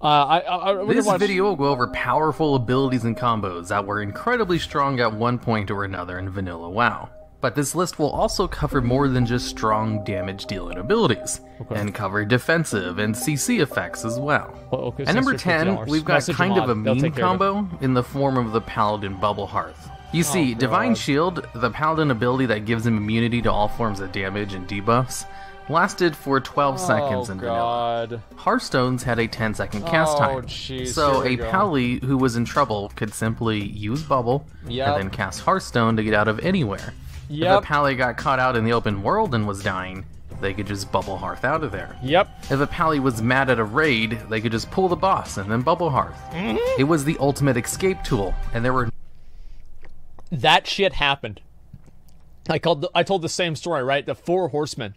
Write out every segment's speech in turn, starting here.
This video will go over powerful abilities and combos that were incredibly strong at one point or another in vanilla WoW. But this list will also cover more than just strong damage dealing abilities, and cover defensive and CC effects as well. At number 10, we've got kind of a meme combo in the form of the Paladin Bubble Hearth. You see, Divine Shield, the Paladin ability that gives him immunity to all forms of damage and debuffs, lasted for 12 seconds in vanilla. Hearthstones had a 10-second cast time, so a Pally who was in trouble could simply use Bubble and then cast Hearthstone to get out of anywhere. If a Pally got caught out in the open world and was dying, they could just Bubble Hearth out of there. If a Pally was mad at a raid, they could just pull the boss and then Bubble Hearth. It was the ultimate escape tool, and there were... That shit happened. I told the same story, right? The Four Horsemen.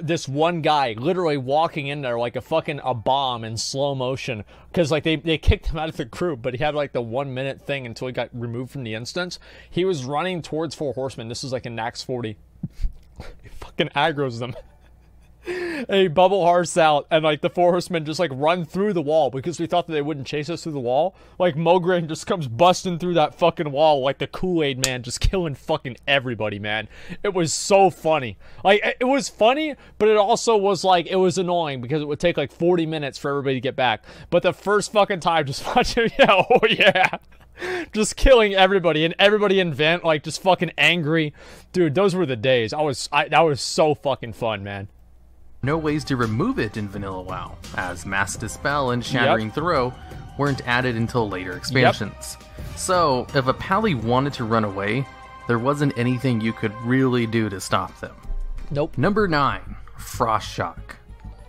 This one guy literally walking in there like a bomb in slow motion, because like they kicked him out of the group, but he had like the 1 minute thing until he got removed from the instance. He was running towards Four Horsemen. This was like in Nax 40. He fucking aggroes them. And he bubble hearts out, and like the Four Horsemen just like run through the wall because we thought that they wouldn't chase us through the wall. Like Mograine just comes busting through that fucking wall like the Kool-Aid man, just killing fucking everybody, man. It was so funny. Like it was funny, but it also was like, it was annoying because it would take like 40 minutes for everybody to get back. But the first fucking time, just watching, just killing everybody, and everybody in Vent like just fucking angry. Dude, those were the days. That was so fucking fun, man. No ways to remove it in vanilla WoW, as Mass Dispel and Shattering Throw weren't added until later expansions. So, if a Pally wanted to run away, there wasn't anything you could really do to stop them. Number 9, Frost Shock.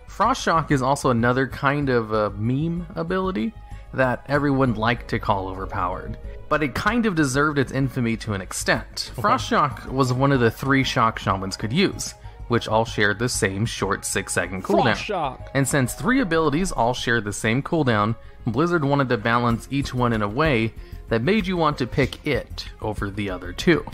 Frost Shock is also another kind of a meme ability that everyone liked to call overpowered, but it kind of deserved its infamy to an extent. Frost Shock was one of the 3 shock shamans could use, which all shared the same short 6-second cooldown. And since 3 abilities all shared the same cooldown, Blizzard wanted to balance each one in a way that made you want to pick it over the other 2.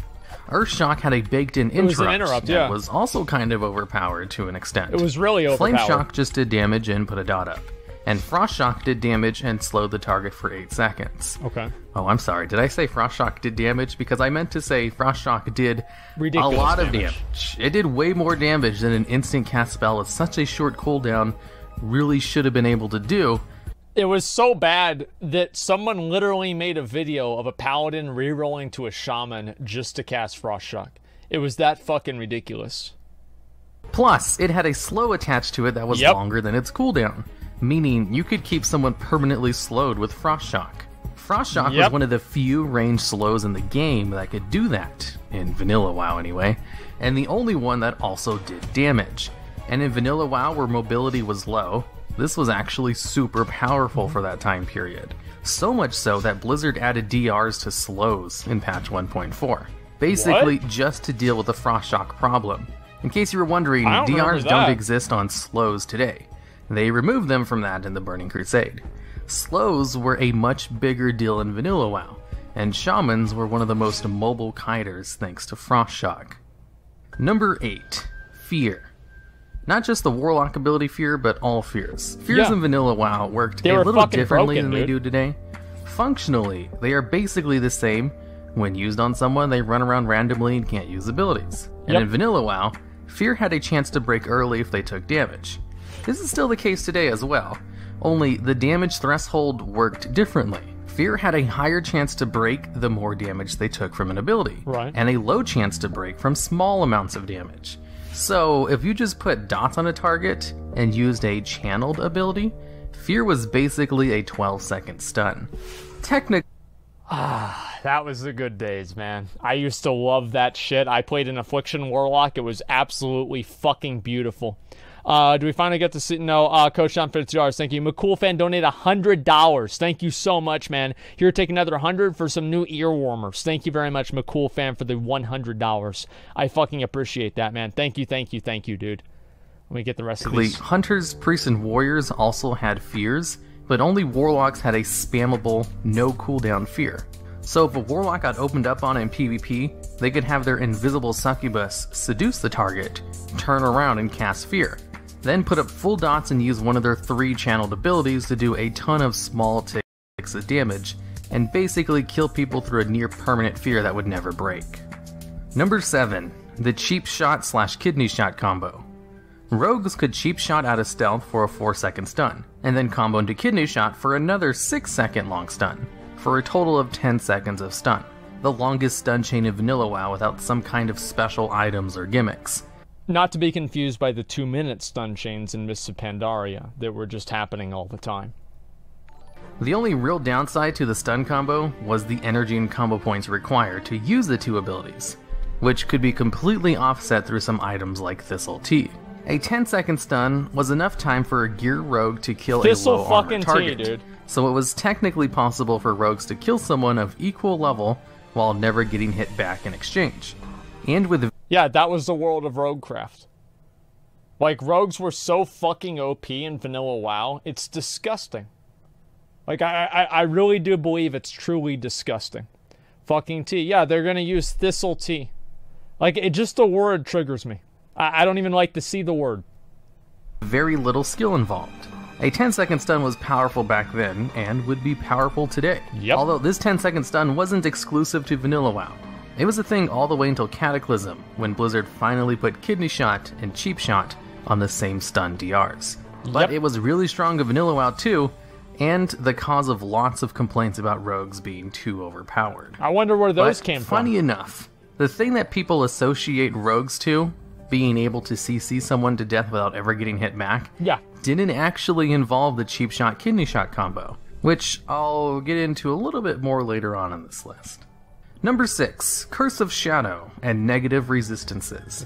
Earthshock had a baked-in interrupt that was also kind of overpowered to an extent. It was really overpowered. Flame Shock just did damage and put a dot up, and Frost Shock did damage and slowed the target for 8 seconds. Oh, I'm sorry. Did I say Frost Shock did damage? Because I meant to say Frost Shock did a lot of damage. It did way more damage than an instant cast spell with such a short cooldown really should have been able to do. It was so bad that someone literally made a video of a paladin rerolling to a shaman just to cast Frost Shock. It was that fucking ridiculous. Plus, it had a slow attached to it that was longer than its cooldown, meaning you could keep someone permanently slowed with Frost Shock. Frost Shock was one of the few ranged slows in the game that could do that, in vanilla WoW anyway, and the only one that also did damage. And in vanilla WoW where mobility was low, this was actually super powerful for that time period. So much so that Blizzard added DRs to slows in patch 1.4, basically just to deal with the Frost Shock problem. In case you were wondering, DRs don't exist on slows today. They removed them from that in the Burning Crusade. Slows were a much bigger deal in vanilla WoW, and shamans were one of the most mobile kiters thanks to Frost Shock. Number 8, Fear. Not just the Warlock ability Fear, but all Fears. Fears in vanilla WoW worked a little differently than they do today. Functionally, they are basically the same. When used on someone, they run around randomly and can't use abilities. And in vanilla WoW, Fear had a chance to break early if they took damage. This is still the case today as well, only the damage threshold worked differently. Fear had a higher chance to break the more damage they took from an ability, and a low chance to break from small amounts of damage. So if you just put dots on a target and used a channeled ability, Fear was basically a 12-second stun. Technically, that was the good days, man. I used to love that shit. I played an Affliction Warlock. It was absolutely fucking beautiful. Do we finally get to see? No, Coach John $50. Thank you. McCool fan donated $100. Thank you so much, man. Here, take another 100 for some new ear warmers. Thank you very much, McCool fan, for the $100. I fucking appreciate that, man. Thank you, dude. Let me get the rest of these. Hunters, priests, and warriors also had fears, but only warlocks had a spammable, no cooldown fear. So if a warlock got opened up on in PvP, they could have their invisible succubus seduce the target, turn around and cast fear. then put up full dots and use one of their 3 channeled abilities to do a ton of small ticks of damage, and basically kill people through a near permanent fear that would never break. Number 7. The cheap shot / kidney shot combo. Rogues could cheap shot out of stealth for a 4-second stun, and then combo into kidney shot for another 6-second long stun, for a total of 10 seconds of stun. The longest stun chain in vanilla WoW without some kind of special items or gimmicks. Not to be confused by the 2-minute stun chains in Mists of Pandaria that were just happening all the time. The only real downside to the stun combo was the energy and combo points required to use the 2 abilities, which could be completely offset through some items like Thistle Tea. A 10-second stun was enough time for a gear rogue to kill a low armor target, dude. So it was technically possible for rogues to kill someone of equal level while never getting hit back in exchange. And with yeah, that was the world of Roguecraft. Like, rogues were so fucking OP in vanilla WoW, it's disgusting. Like, I really do believe it's truly disgusting. Fucking tea. Yeah, they're gonna use Thistle Tea. Like, it just, the word triggers me. I don't even like to see the word. very little skill involved. A 10-second stun was powerful back then, and would be powerful today. Yep. Although this 10-second stun wasn't exclusive to vanilla WoW. It was a thing all the way until Cataclysm, when Blizzard finally put Kidney Shot and Cheap Shot on the same stun DRs. But it was really strong in vanilla WoW too, and the cause of lots of complaints about rogues being too overpowered. I wonder where those came from. Funny enough, the thing that people associate rogues to, being able to CC someone to death without ever getting hit back, didn't actually involve the Cheap Shot Kidney Shot combo, which I'll get into a little bit more later on in this list. Number 6, Curse of Shadow and Negative Resistances.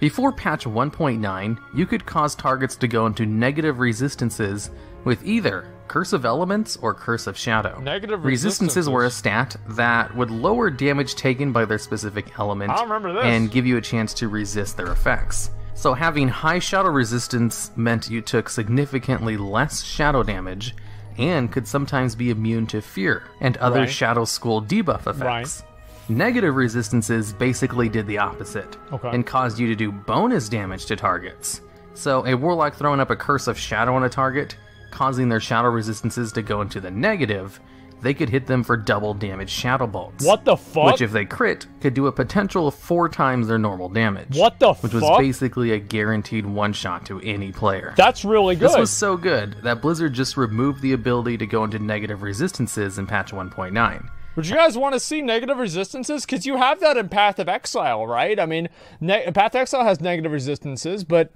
Before patch 1.9, you could cause targets to go into negative resistances with either Curse of Elements or Curse of Shadow. Negative resistances were a stat that would lower damage taken by their specific element and give you a chance to resist their effects. So having high shadow resistance meant you took significantly less shadow damage and could sometimes be immune to fear and other Shadow School debuff effects. Negative resistances basically did the opposite, and caused you to do bonus damage to targets. So a Warlock throwing up a Curse of Shadow on a target, causing their shadow resistances to go into the negative, they could hit them for double damage Shadow Bolts. What the fuck? Which if they crit, could do a potential of 4 times their normal damage. What the fuck? Which was basically a guaranteed one-shot to any player. That's really good. This was so good that Blizzard just removed the ability to go into negative resistances in patch 1.9. Would you guys want to see negative resistances? Because you have that in Path of Exile, right? I mean, Path of Exile has negative resistances, but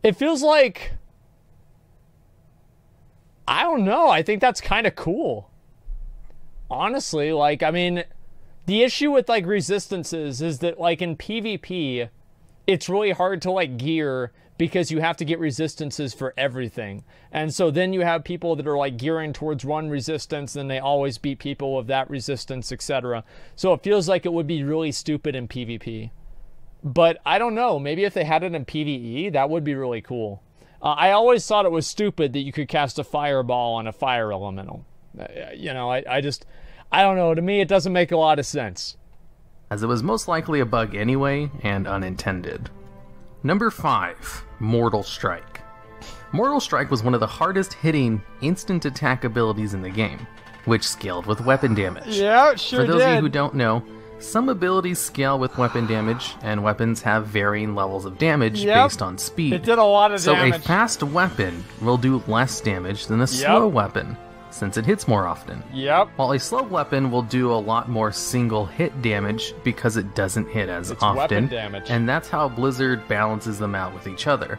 it feels like... I don't know. I think that's kind of cool. Honestly, like, I mean, the issue with, like, resistances is that, like, in PvP, it's really hard to, like, gear because you have to get resistances for everything. And so then you have people that are, like, gearing towards one resistance, and they always beat people with that resistance, etc. So it feels like it would be really stupid in PvP. But I don't know. Maybe if they had it in PvE, that would be really cool. I always thought it was stupid that you could cast a fireball on a fire elemental. You know, I don't know. To me, it doesn't make a lot of sense. As it was most likely a bug anyway, and unintended. Number 5, Mortal Strike. Mortal Strike was one of the hardest hitting instant attack abilities in the game, which scaled with weapon damage. Yeah, it sure did. For those of you who don't know, some abilities scale with weapon damage, and weapons have varying levels of damage based on speed. It did a lot of damage. So a fast weapon will do less damage than a slow weapon, since it hits more often. While a slow weapon will do a lot more single hit damage because it doesn't hit as often, and that's how Blizzard balances them out with each other.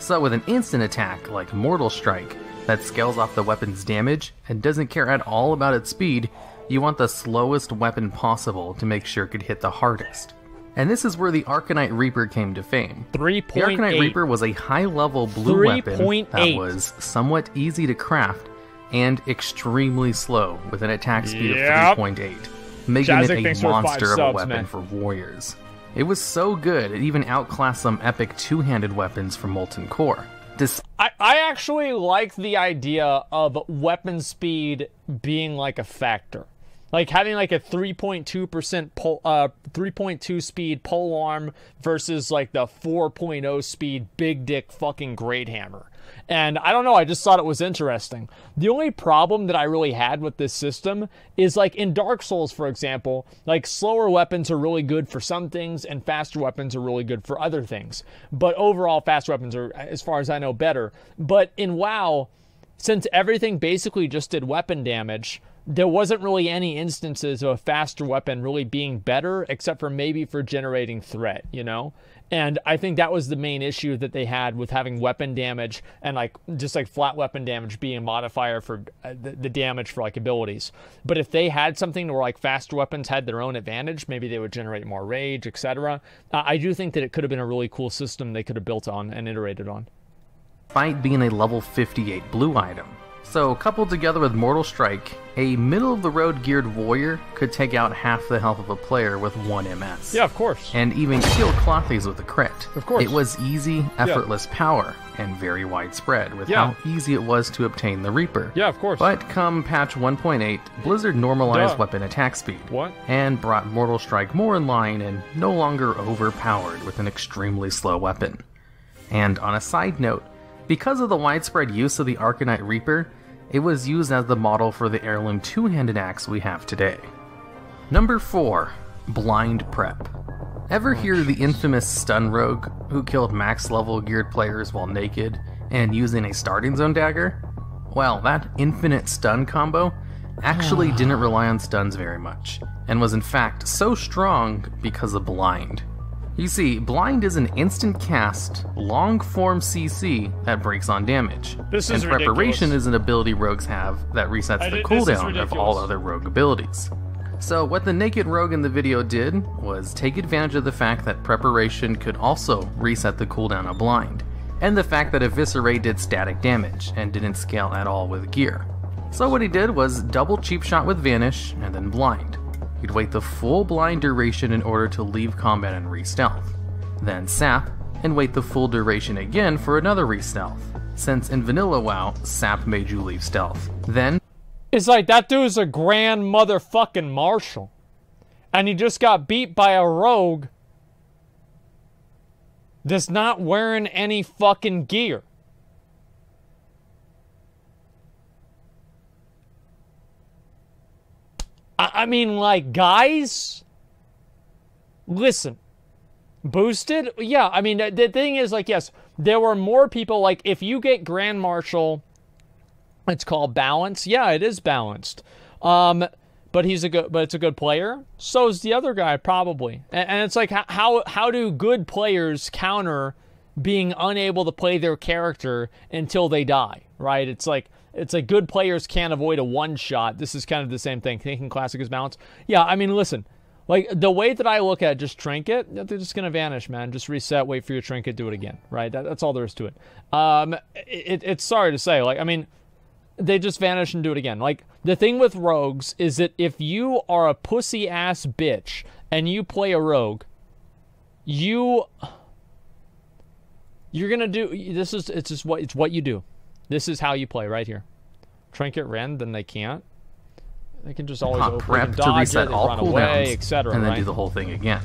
So with an instant attack like Mortal Strike that scales off the weapon's damage and doesn't care at all about its speed, you want the slowest weapon possible to make sure it could hit the hardest. And this is where the Arcanite Reaper came to fame. 3.8. The Arcanite Reaper was a high-level blue weapon that was somewhat easy to craft and extremely slow with an attack speed of 3.8, making it a monster of a weapon for warriors. It was so good, it even outclassed some epic two-handed weapons from Molten Core. I actually like the idea of weapon speed being like a factor. Like having like a 3.2% 3.2 speed pole arm versus like the 4.0 speed big dick fucking great hammer. And I don't know, I just thought it was interesting. The only problem that I really had with this system is like in Dark Souls, for example, like slower weapons are really good for some things and faster weapons are really good for other things. But overall, fast weapons are, as far as I know, better. But in WoW, since everything basically just did weapon damage, there wasn't really any instances of a faster weapon really being better, except for maybe for generating threat, you know? And I think that was the main issue that they had with having weapon damage and like just like flat weapon damage being a modifier for the damage for like abilities. But if they had something where like faster weapons had their own advantage, maybe they would generate more rage, etc. I do think that it could have been a really cool system they could have built on and iterated on. Despite being a level 58 blue item. So, coupled together with Mortal Strike, a middle-of-the-road geared warrior could take out half the health of a player with 1 MS. Yeah, of course. And even kill Clothies with a crit. Of course. It was easy, effortless power, and very widespread with how easy it was to obtain the Reaper. Yeah, of course. But come patch 1.8, Blizzard normalized weapon attack speed. And brought Mortal Strike more in line and no longer overpowered with an extremely slow weapon. And on a side note, because of the widespread use of the Arcanite Reaper, it was used as the model for the heirloom two-handed axe we have today. Number 4. Blind Prep. Ever hear the infamous stun rogue who killed max level geared players while naked and using a starting zone dagger? Well, that infinite stun combo actually didn't rely on stuns very much, and was in fact so strong because of Blind. You see, Blind is an instant cast, long-form CC that breaks on damage. This is and Preparation is an ability rogues have that resets the cooldown of all other rogue abilities. So what the naked rogue in the video did was take advantage of the fact that Preparation could also reset the cooldown of Blind, and the fact that Eviscerate did static damage and didn't scale at all with gear. So what he did was double cheap shot with Vanish and then Blind. You'd wait the full blind duration in order to leave combat and re-stealth. Then sap, and wait the full duration again for another re-stealth, since in vanilla WoW, sap made you leave stealth. Then... It's like that dude's a grand motherfucking marshal. And he just got beat by a rogue that's not wearing any fucking gear. I mean, like, guys, listen, boosted? Yeah, I mean, the thing is, like, yes, there were more people, like, if you get Grand Marshal, it's called balance. Yeah, it is balanced. But it's a good player. So is the other guy, probably. And it's like, how do good players counter being unable to play their character until they die, right? It's like good players can't avoid a one-shot. This is kind of the same thing. Thinking classic is balanced. Yeah, I mean, listen. Like, the way that I look at just trinket, they're just going to vanish, man. Just reset, wait for your trinket, do it again, right? That's all there is to it. It's sorry to say. Like, I mean, they just vanish and do it again. Like, the thing with rogues is that if you are a pussy-ass bitch and you play a rogue, you're going to do... It's what you do. This is how you play right here. Trinket Rend, then they can't. They can just always open prep dodge to reset it, all run cooldowns, away, etc. and then right? do the whole thing again.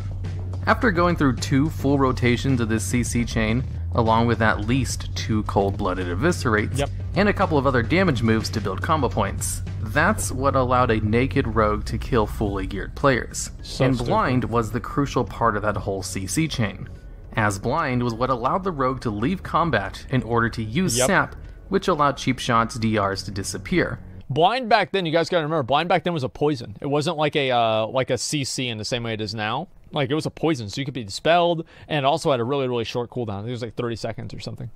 After going through 2 full rotations of this CC chain, along with at least 2 cold-blooded eviscerates, and a couple of other damage moves to build combo points, that's what allowed a naked rogue to kill fully geared players. And Blind was the crucial part of that whole CC chain, as Blind was what allowed the rogue to leave combat in order to use sap, which allowed cheap shots DRs to disappear. Blind back then, you guys gotta remember, Blind back then was a poison. It wasn't like a CC in the same way it is now. Like, it was a poison, so you could be dispelled, and it also had a really, really short cooldown. I think it was like 30 seconds or something.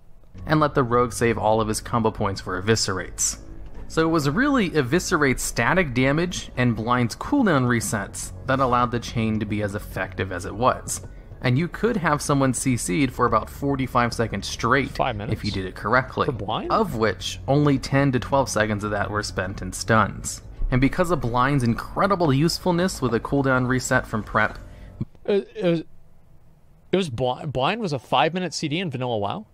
And let the rogue save all of his combo points for eviscerates. So it was really Eviscerate's static damage and Blind's cooldown resets that allowed the chain to be as effective as it was. And you could have someone CC'd for about 45 seconds straight 5 minutes if you did it correctly, for Blind? Of which only 10 to 12 seconds of that were spent in stuns. And because of Blind's incredible usefulness with a cooldown reset from prep, it was Blind was a 5-minute CD in vanilla WoW.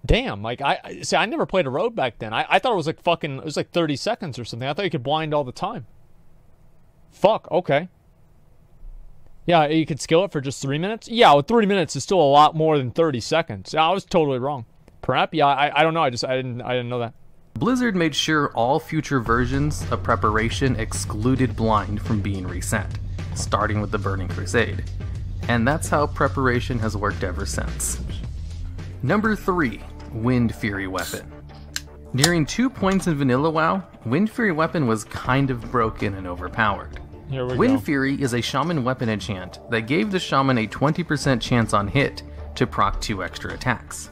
Damn, like, I never played a road back then. I thought it was like fucking, it was like 30 seconds or something. I thought you could blind all the time. Fuck, okay. Yeah, you could skill it for just 3 minutes? Yeah, well, 3 minutes is still a lot more than 30 seconds. I was totally wrong. Prep? Yeah, I don't know. I didn't know that. Blizzard made sure all future versions of Preparation excluded blind from being reset, starting with the Burning Crusade. And that's how Preparation has worked ever since. Number 3, Wind Fury Weapon. Nearing 2 points in Vanilla WoW, Wind Fury Weapon was kind of broken and overpowered. Here we Wind go. Fury is a shaman weapon enchant that gave the shaman a 20% chance on hit to proc 2 extra attacks.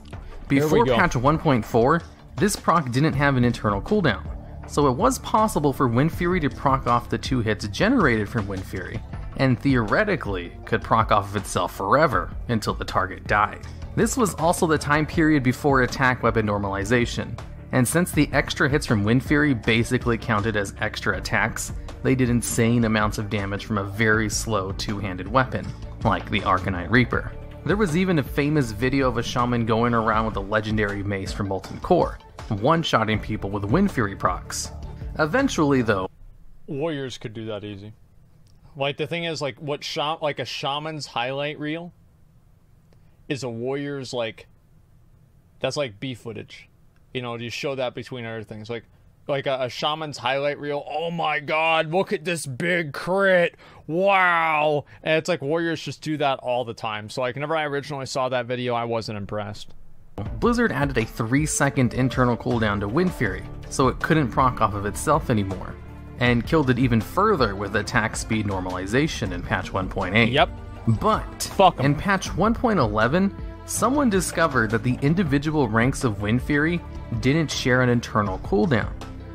Before patch 1.4, this proc didn't have an internal cooldown, so it was possible for Wind Fury to proc off the 2 hits generated from Wind Fury, and theoretically could proc off of itself forever until the target died. This was also the time period before attack weapon normalization, and since the extra hits from Wind Fury basically counted as extra attacks, they did insane amounts of damage from a very slow two-handed weapon, like the Arcanite Reaper. There was even a famous video of a shaman going around with a legendary mace from Molten Core, one-shotting people with Wind Fury procs. Eventually, though, Warriors could do that easy. Like, the thing is, like, like a shaman's highlight reel is a warrior's, like, that's like B footage. You know, you show that between other things. Like a shaman's highlight reel. Oh my god, look at this big crit. Wow. And it's like warriors just do that all the time. So, like, whenever I originally saw that video, I wasn't impressed. Blizzard added a 3-second internal cooldown to Wind Fury, so it couldn't proc off of itself anymore, and killed it even further with attack speed normalization in patch 1.8. Yep. But Fuck 'em. in patch 1.11, someone discovered that the individual ranks of Wind Fury didn't share an internal cooldown.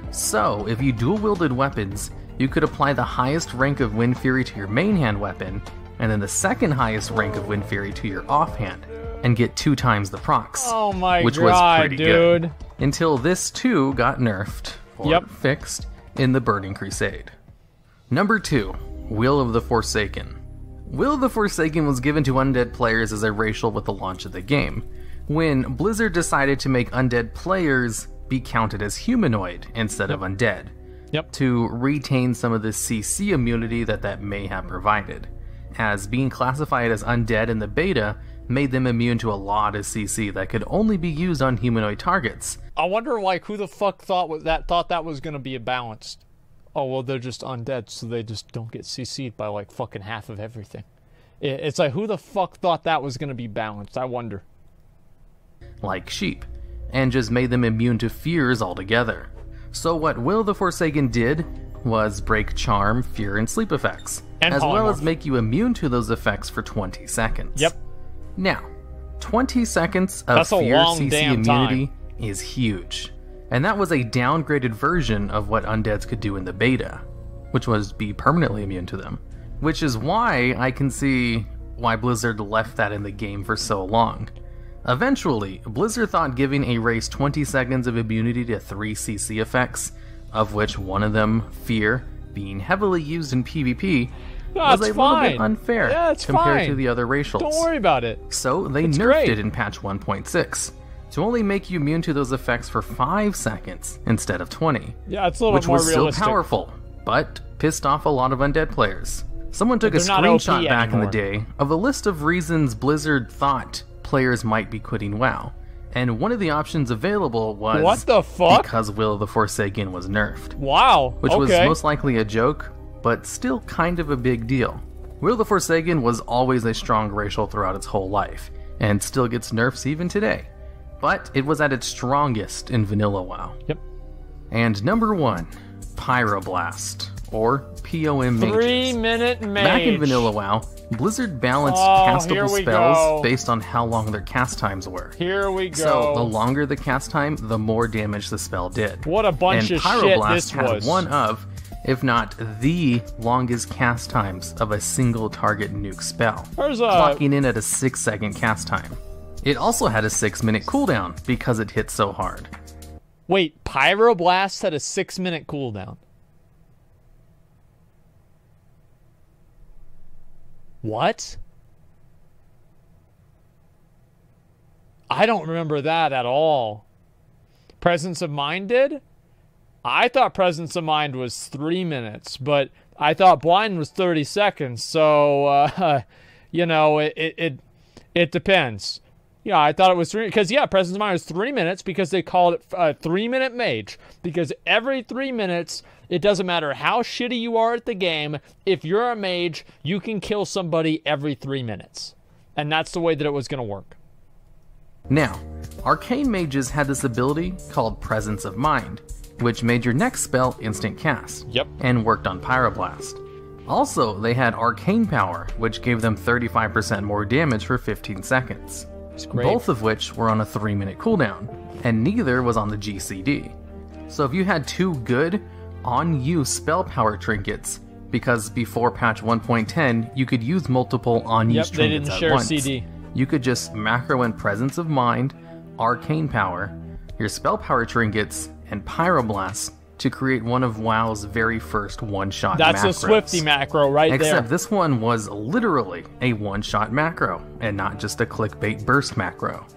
So, if you dual-wielded weapons, you could apply the highest rank of Wind Fury to your main hand weapon, and then the second highest rank of Wind Fury to your offhand, and get 2 times the procs. Oh my which god, was pretty dude. good. Until this too got nerfed, or fixed, in the Burning Crusade. Number 2, Will of the Forsaken. Will of the Forsaken was given to undead players as a racial with the launch of the game, when Blizzard decided to make undead players be counted as humanoid instead of undead, to retain some of the CC immunity that may have provided, as being classified as undead in the beta made them immune to a lot of CC that could only be used on humanoid targets. I wonder, like, who the fuck thought that was gonna be balanced. Oh, well, they're just undead, so they just don't get CC'd by, like, fucking half of everything. It's like, who the fuck thought that was gonna be balanced? I wonder. Like sheep, and just made them immune to fears altogether. So what Will the Forsaken did was break charm, fear, and sleep effects, and as polymorph. well as make you immune to those effects for 20 seconds. Yep. Now, 20 seconds of That's a fear long CC damn immunity time. is huge. And that was a downgraded version of what undeads could do in the beta, which was be permanently immune to them. Which is why I can see why Blizzard left that in the game for so long. Eventually, Blizzard thought giving a race 20 seconds of immunity to 3 CC effects, of which one of them, fear, being heavily used in PvP, was a little bit unfair compared to the other racials. Don't worry about it. So they nerfed it in patch 1.6 to only make you immune to those effects for 5 seconds instead of 20. Yeah, it's a little which bit more was realistic. so powerful, but pissed off a lot of undead players. Someone took a They're not OP screenshot back anymore. in the day of a list of reasons Blizzard thought players might be quitting WoW, and one of the options available was what the fuck? Because Will of the Forsaken was nerfed. Wow. Which was most likely a joke, but still kind of a big deal. Will of the Forsaken was always a strong racial throughout its whole life, and still gets nerfs even today. But it was at its strongest in Vanilla WoW. Yep. And number 1, Pyroblast, or POM Mages. 3-minute mage. Back in Vanilla WoW, Blizzard balanced castable spells based on how long their cast times were. Here we go. So the longer the cast time, the more damage the spell did. What a bunch and of shit Pyroblast this had was. one of, if not the longest cast times of a single target nuke spell, clocking in at a 6-second cast time. It also had a 6-minute cooldown because it hit so hard. Wait, Pyroblast had a 6-minute cooldown. What? I don't remember that at all. Presence of Mind did? I thought Presence of Mind was 3 minutes, but I thought Blind was 30 seconds. So, you know, it depends. Yeah, I thought it was 3, because, yeah, Presence of Mind was 3 minutes because they called it a 3-minute mage. Because every 3 minutes, it doesn't matter how shitty you are at the game, if you're a mage, you can kill somebody every 3 minutes. And that's the way that it was going to work. Now, arcane mages had this ability called Presence of Mind, which made your next spell instant cast. Yep. And worked on Pyroblast. Also, they had Arcane Power, which gave them 35% more damage for 15 seconds. Both of which were on a 3-minute cooldown, and neither was on the GCD. So if you had 2 good, on-use spell power trinkets, because before patch 1.10, you could use multiple on-use trinkets at once. They didn't share CD. You could just macro in Presence of Mind, Arcane Power, your spell power trinkets, and Pyroblast to create one of WoW's very first one-shot macros. That's a Swifty macro right there. Except this one was literally a one-shot macro, and not just a clickbait burst macro.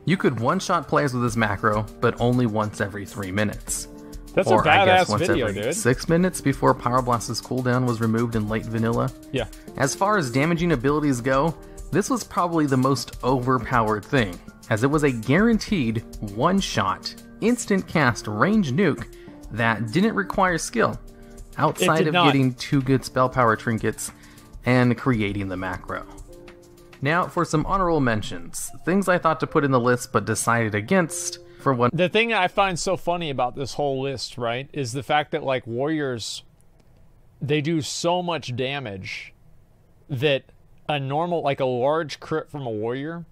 You could one-shot players with this macro, but only once every 3 minutes. That's or, a badass I guess, once video, every dude. 6 minutes before Pyroblast's cooldown was removed in late vanilla. Yeah. As far as damaging abilities go, this was probably the most overpowered thing, as it was a guaranteed one-shot, instant cast range nuke that didn't require skill, outside of getting 2 good spell power trinkets and creating the macro. Now for some honorable mentions, things I thought to put in the list but decided against for one. The thing I find so funny about this whole list, right, is the fact that, like, warriors, they do so much damage that a normal, like a large crit from a warrior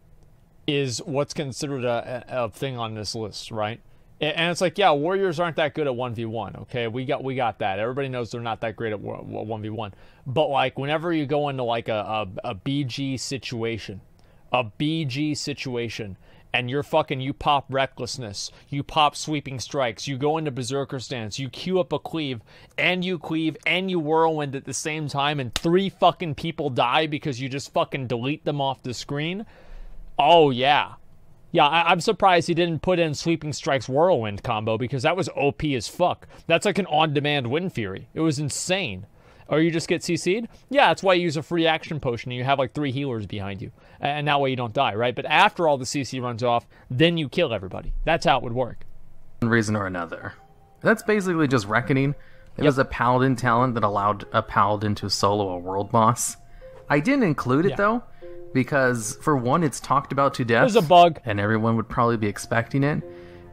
is what's considered a thing on this list, right? And it's like, yeah, warriors aren't that good at 1v1, okay? We got that. Everybody knows they're not that great at 1v1. But, like, whenever you go into, like, a BG situation, and you pop Recklessness, you pop Sweeping Strikes, you go into Berserker Stance, you queue up a cleave, and you Whirlwind at the same time, and 3 fucking people die because you just fucking delete them off the screen. Oh, yeah. Yeah, I'm surprised he didn't put in Sweeping Strikes Whirlwind combo, because that was OP as fuck. That's like an on-demand Wind Fury. It was insane. Or you just get CC'd? Yeah, that's why you use a free action potion and you have like 3 healers behind you. And that way you don't die, right? But after all the CC runs off, then you kill everybody. That's how it would work. One reason or another. That's basically just Reckoning. It was a Paladin talent that allowed a Paladin to solo a world boss. I didn't include it though, because for one, it's talked about to death. There's a bug. And everyone would probably be expecting it.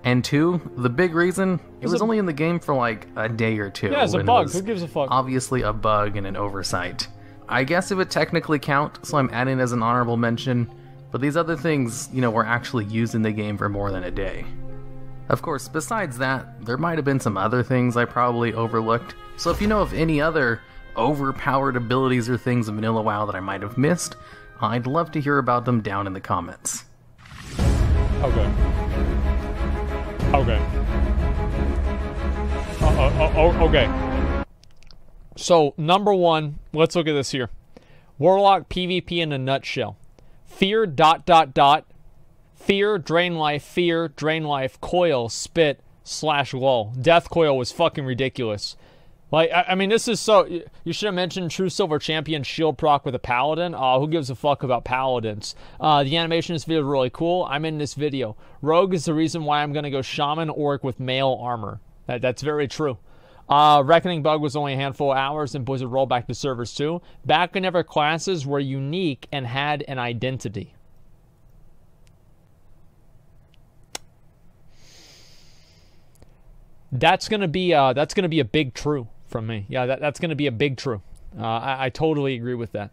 And 2, the big reason, it was only in the game for like a day or 2. Yeah, it's a bug. Who gives a fuck? Obviously a bug and an oversight. I guess it would technically count, so I'm adding as an honorable mention. But these other things, you know, were actually used in the game for more than a day. Of course, besides that, there might have been some other things I probably overlooked. So if you know of any other overpowered abilities or things in Vanilla WoW that I might have missed, I'd love to hear about them down in the comments. Okay. Okay. So, number 1, let's look at this here. Warlock PvP in a nutshell. Fear, ... Fear, drain life, coil, spit, /lull. Death coil was fucking ridiculous. Like, I mean, this is so... You should have mentioned True Silver Champion shield proc with a paladin. Who gives a fuck about paladins? The animation in this video is really cool. I'm in this video. Rogue is the reason why I'm going to go Shaman Orc with mail armor. That's very true. Reckoning bug was only a handful of hours, and Blizzard rolled back to servers too. Back whenever classes were unique and had an identity. That's gonna be a big true from me. Yeah, that's gonna be a big true. I totally agree with that.